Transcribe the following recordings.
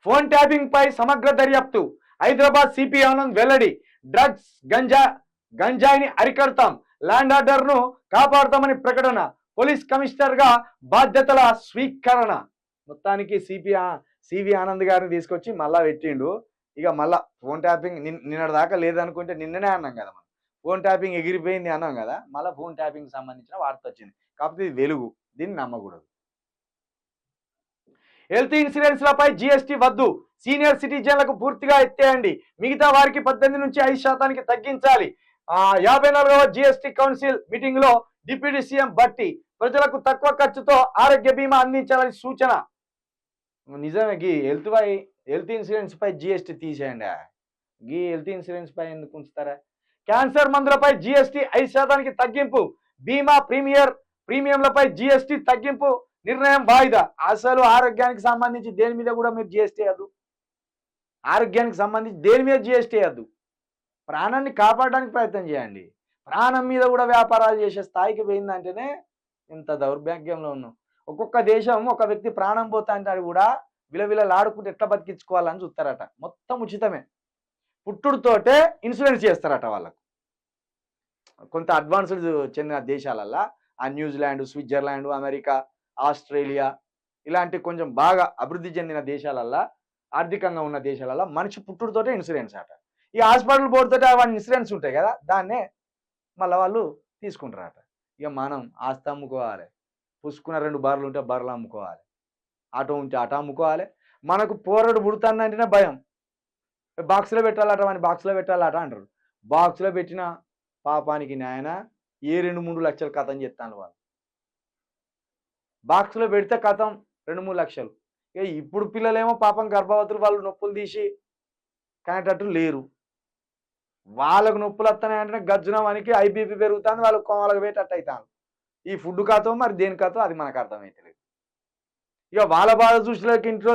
Phone tapping పై సమగ్ర దర్యాప్తు. Hyderabad CP Anand వెల్లడి. డ్రగ్స్ గంజాయిని అరికడతాం, ల్యాండ్ ఆర్డర్ ను కాపాడుతామని ప్రకటన. పోలీస్ కమిషనర్ గా బాధ్యతల స్వీకరణ. మొత్తానికి సివి ఆనంద్ గారిని తీసుకొచ్చి మళ్ళా పెట్టిండు. ఇక మళ్ళా ఫోన్ ట్యాపింగ్ నిన్నటి దాకా లేదనుకుంటే నిన్ననే అన్నాం కదా మనం, ఫోన్ ట్యాపింగ్ ఎగిరిపోయింది అన్నాం కదా, మళ్ళీ ఫోన్ ట్యాపింగ్ సంబంధించిన వార్త వచ్చింది. కాకపోతే ఇది వెలుగు, దీన్ని నమ్మకూడదు. హెల్త్ ఇన్సూరెన్స్లపై జీఎస్టీ వద్దు, సీనియర్ సిటిజన్లకు పూర్తిగా ఎత్తేయండి, మిగతా వారికి 18 నుంచి 5% తగ్గించాలి. 54వ జీఎస్టీ కౌన్సిల్ మీటింగ్ లో డిప్యూటీ సీఎం భట్టి. ప్రజలకు తక్కువ ఖర్చుతో ఆరోగ్య బీమా అందించాలని సూచన. నిజమే, హెల్త్ ఇన్సూరెన్స్ పై జీఎస్టీ తీసేయండి. హెల్త్ ఇన్సూరెన్స్ పై ఎందుకు ఉంచుతారా? క్యాన్సర్ మందులపై జీఎస్టీ 5% తగ్గింపు, బీమా ప్రీమియంలపై జీఎస్టీ తగ్గింపు నిర్ణయం వాయిదా. అసలు ఆరోగ్యానికి సంబంధించి దేని మీద కూడా మీరు జీఎస్టీ వేయద్దు. ఆరోగ్యానికి సంబంధించి దేని మీద జీఎస్టీ వేయద్దు. ప్రాణాన్ని కాపాడడానికి ప్రయత్నం చేయండి. ప్రాణం మీద కూడా వ్యాపారాలు చేసే స్థాయికి పోయిందంటేనే ఇంత దౌర్భాగ్యంలో ఉన్నాం. ఒక్కొక్క దేశం ఒక వ్యక్తి ప్రాణం పోతా అంటే కూడా విలవిలలాడుకుంటూ ఎట్లా బతికించుకోవాలని చూస్తారట. మొత్తం ఉచితమే, పుట్టుడుతోటే ఇన్సూరెన్స్ చేస్తారట వాళ్ళకు. కొంత అడ్వాన్స్డ్ చెందిన దేశాలల్లో న్యూజిలాండ్, స్విట్జర్లాండ్, అమెరికా, ఆస్ట్రేలియా ఇలాంటి కొంచెం బాగా అభివృద్ధి చెందిన దేశాలల్లో, ఆర్థికంగా ఉన్న దేశాలల్లో మనిషి పుట్టుడుతోటే ఇన్సూరెన్స్ అట. ఈ హాస్పిటల్ బోర్డుతో అవన్నీ ఇన్సూరెన్స్ ఉంటాయి కదా, దాన్నే మళ్ళీ వాళ్ళు తీసుకుంటారట. ఇక మనం ఆస్తి అమ్ముకోవాలి, పుసుకున్న 2 బార్లు ఉంటే బర్రెలు అమ్ముకోవాలి, ఆటో ఉంటే ఆటో అమ్ముకోవాలి. మనకు పోరడు పుడుతుందంటేనే భయం. బాక్స్లో పెట్టాలట, అని బాక్స్లో పెట్టాలట అంటారు. బాక్స్లో పెట్టిన పాపానికి నాయన 2-3 లక్షలు కథం చెప్తాను వాళ్ళు. బాక్స్లో పెడితే కథం 2-3 లక్షలు. ఇక ఇప్పుడు పిల్లలేమో పాపం గర్భవతులు, వాళ్ళు నొప్పులు తీసి కనేటట్టు లేరు. వాళ్ళకు నొప్పులు వస్తున్నాయంటే గజ్జునవానికి ఐబీపీ పెరుగుతుంది, వాళ్ళు కోమలకు పెట్టట్టు అవుతాను. ఈ ఫుడ్ కథో మరి దేని కథో అది మనకు అర్థమైతలేదు. ఇక వాళ్ళ బాధ చూసిలోకి ఇంట్లో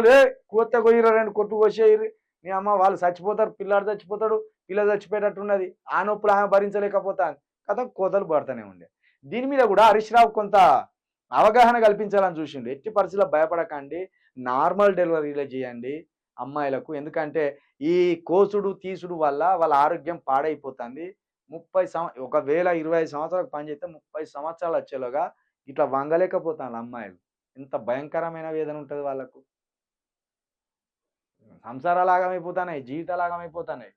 కొత్త కొయ్యిర 2 కొట్టు కోసేయరు, నీ అమ్మ వాళ్ళు చచ్చిపోతారు, పిల్లాడు చచ్చిపోతాడు, పిల్ల చచ్చిపోయేటట్టున్నది, ఆ నొప్పులు ఆమె భరించలేకపోతాను కథ కోతలు పడుతూనే ఉండే. దీని మీద కూడా హరీష్ రావు కొంత అవగాహన కల్పించాలని చూసిండు. ఎట్టి పరిస్థితుల్లో భయపడకండి, నార్మల్ డెలివరీలే చేయండి అమ్మాయిలకు. ఎందుకంటే ఈ కోసుడు తీసుడు వల్ల వాళ్ళ ఆరోగ్యం పాడైపోతుంది. ఒకవేళ 25 సంవత్సరాలకు పనిచేస్తే 30 సంవత్సరాలు వచ్చేలోగా ఇట్లా వంగలేకపోతాను అమ్మాయిలు. ఎంత భయంకరమైన వేదన ఉంటుంది వాళ్ళకు. సంసారాలు ఆగమైపోతున్నాయి, జీవితాలు ఆగమైపోతున్నాయి.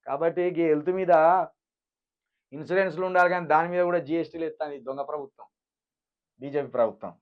కాబట్టి ఈ హెల్త్ మీద ఇన్సూరెన్స్లు ఉండాలి, కానీ దాని మీద కూడా జీఎస్టీలు ఎత్తాను దొంగ ప్రభుత్వం, బీజేపీ ప్రభుత్వం.